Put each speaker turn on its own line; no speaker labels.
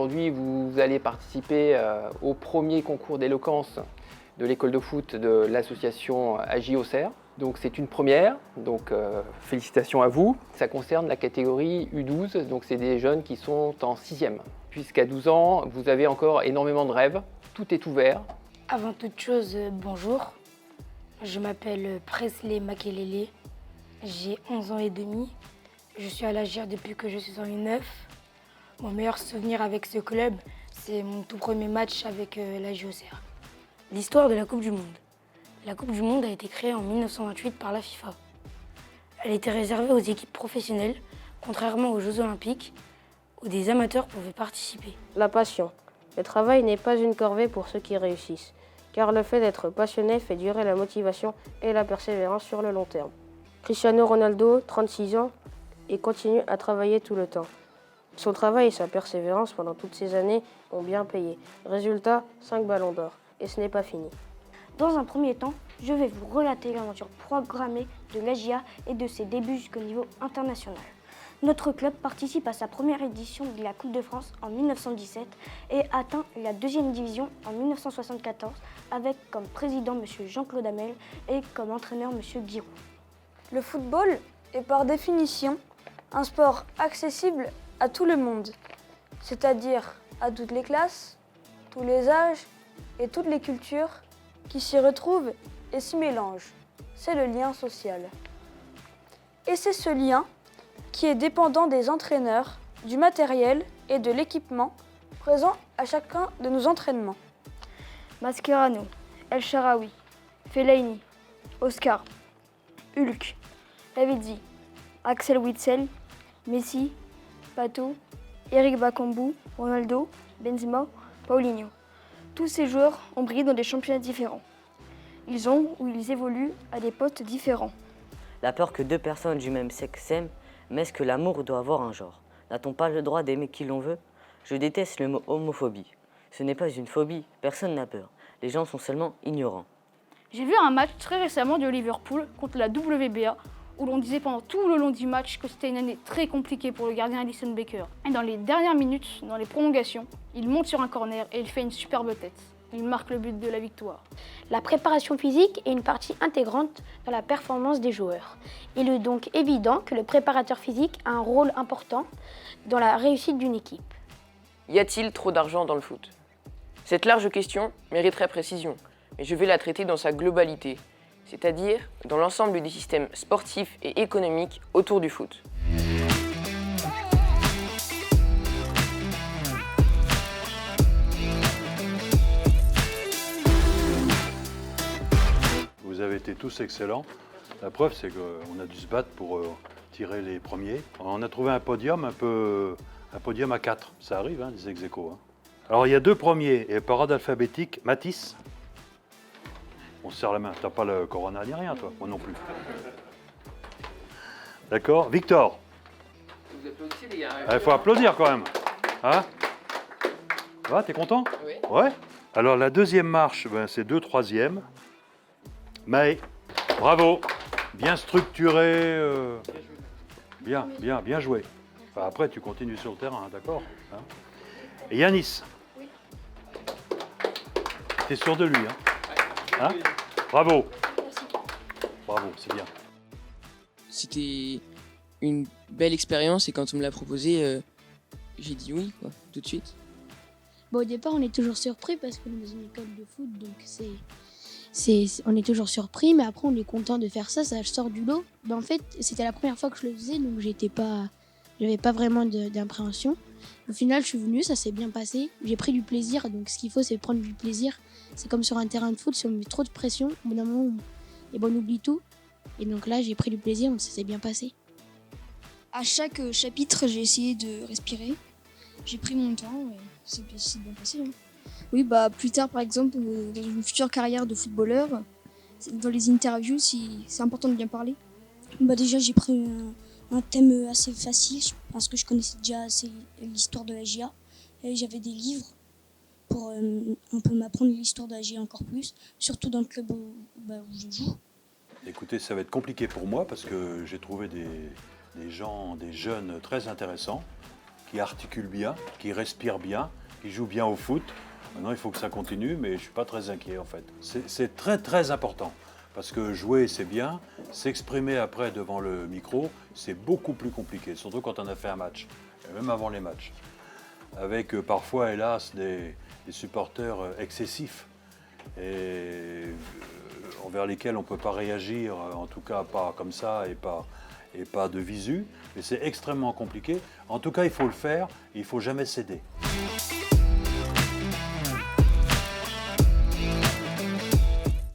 aujourd'hui, vous allez participer au premier concours d'éloquence de l'école de foot de l'association AJ Auxerre. Donc c'est une première, donc félicitations à vous. Ça concerne la catégorie U12, donc c'est des jeunes qui sont en 6e. Puisqu'à 12 ans, vous avez encore énormément de rêves, tout est ouvert.
Avant toute chose, bonjour. Je m'appelle Presley Makelele, j'ai 11 ans et demi. Je suis à l'AJR depuis que je suis en U9. Mon meilleur souvenir avec ce club, c'est mon tout premier match avec l'AJ Auxerre. L'histoire de la Coupe du Monde. La Coupe du Monde a été créée en 1928 par la FIFA. Elle était réservée aux équipes professionnelles, contrairement aux Jeux Olympiques, où des amateurs pouvaient participer.
La passion. Le travail n'est pas une corvée pour ceux qui réussissent, car le fait d'être passionné fait durer la motivation et la persévérance sur le long terme. Cristiano Ronaldo, 36 ans, et continue à travailler tout le temps. Son travail et sa persévérance pendant toutes ces années ont bien payé. Résultat, 5 ballons d'or. Et ce n'est pas fini.
Dans un premier temps, je vais vous relater l'aventure programmée de l'AJA et de ses débuts jusqu'au niveau international. Notre club participe à sa première édition de la Coupe de France en 1917 et atteint la 2e division en 1974 avec comme président M. Jean-Claude Hamel et comme entraîneur M. Giroud.
Le football est par définition un sport accessible à tout le monde, c'est-à-dire à toutes les classes, tous les âges et toutes les cultures qui s'y retrouvent et s'y mélangent. C'est le lien social. Et c'est ce lien qui est dépendant des entraîneurs, du matériel et de l'équipement présent à chacun de nos entraînements.
Mascherano, El Shaarawy, Fellaini, Oscar, Hulk, Davidzi, Axel Witsel, Messi, Pato, Eric Bakambu, Ronaldo, Benzema, Paulinho. Tous ces joueurs ont brillé dans des championnats différents. Ils ont ou ils évoluent à des postes différents.
La peur que deux personnes du même sexe s'aiment, mais est-ce que l'amour doit avoir un genre? N'a-t-on pas le droit d'aimer qui l'on veut? Je déteste le mot homophobie. Ce n'est pas une phobie, personne n'a peur. Les gens sont seulement ignorants.
J'ai vu un match très récemment de Liverpool contre la WBA où l'on disait pendant tout le long du match que c'était une année très compliquée pour le gardien Alisson Becker. Et dans les dernières minutes, dans les prolongations, il monte sur un corner et il fait une superbe tête. Il marque le but de la victoire.
La préparation physique est une partie intégrante dans la performance des joueurs. Il est donc évident que le préparateur physique a un rôle important dans la réussite d'une équipe.
Y a-t-il trop d'argent dans le foot? Cette large question mériterait précision, mais je vais la traiter dans sa globalité, c'est-à-dire dans l'ensemble des systèmes sportifs et économiques autour du foot.
Vous avez été tous excellents. La preuve, c'est qu'on a dû se battre pour tirer les premiers. On a trouvé un podium à 4. Ça arrive, hein, des ex-aequo, hein. Alors, il y a 2 premiers et par ordre alphabétique. Mathis, on se serre la main. T'as pas le corona ni rien, toi? Moi non plus. D'accord. Victor.
Vous applaudissez, les gars.
Il faut applaudir quand même. Hein? Ça va, t'es content?
Oui.
Ouais. Alors, la deuxième marche, c'est 2 troisièmes. Maë, bravo. Bien structuré. Bien joué. Enfin, après, tu continues sur le terrain, d'accord, hein? Et Yanis.
Oui.
T'es sûr de lui, hein? Hein? Bravo.
Merci.
Bravo, c'est bien.
C'était une belle expérience et quand on me l'a proposé, j'ai dit oui, quoi, tout de suite.
Bon, au départ, on est toujours surpris parce qu'on est dans une école de foot, donc on est toujours surpris, mais après, on est content de faire ça, ça sort du lot. En fait, c'était la première fois que je le faisais, donc j'avais pas vraiment d'appréhension. Au final, je suis venue, ça s'est bien passé. J'ai pris du plaisir, donc ce qu'il faut, c'est prendre du plaisir. C'est comme sur un terrain de foot, si on met trop de pression, au bout d'un moment, on oublie tout. Et donc là, j'ai pris du plaisir, donc ça s'est bien passé.
À chaque chapitre, j'ai essayé de respirer. J'ai pris mon temps et c'est bien passé. Hein. Oui, plus tard, par exemple, dans une future carrière de footballeur, dans les interviews, c'est important de bien parler.
Déjà, j'ai pris un thème assez facile parce que je connaissais déjà assez l'histoire de la GIA. Et j'avais des livres pour un peu m'apprendre l'histoire de la GIA encore plus, surtout dans le club où je joue.
Écoutez, ça va être compliqué pour moi parce que j'ai trouvé des jeunes très intéressants qui articule bien, qui respire bien, qui joue bien au foot. Maintenant, il faut que ça continue, mais je ne suis pas très inquiet en fait. C'est très très important, parce que jouer c'est bien, s'exprimer après devant le micro, c'est beaucoup plus compliqué, surtout quand on a fait un match, et même avant les matchs. Avec parfois, hélas, des supporters excessifs, et envers lesquels on ne peut pas réagir, en tout cas pas comme ça et pas de visu, mais c'est extrêmement compliqué. En tout cas, il faut le faire, il ne faut jamais céder.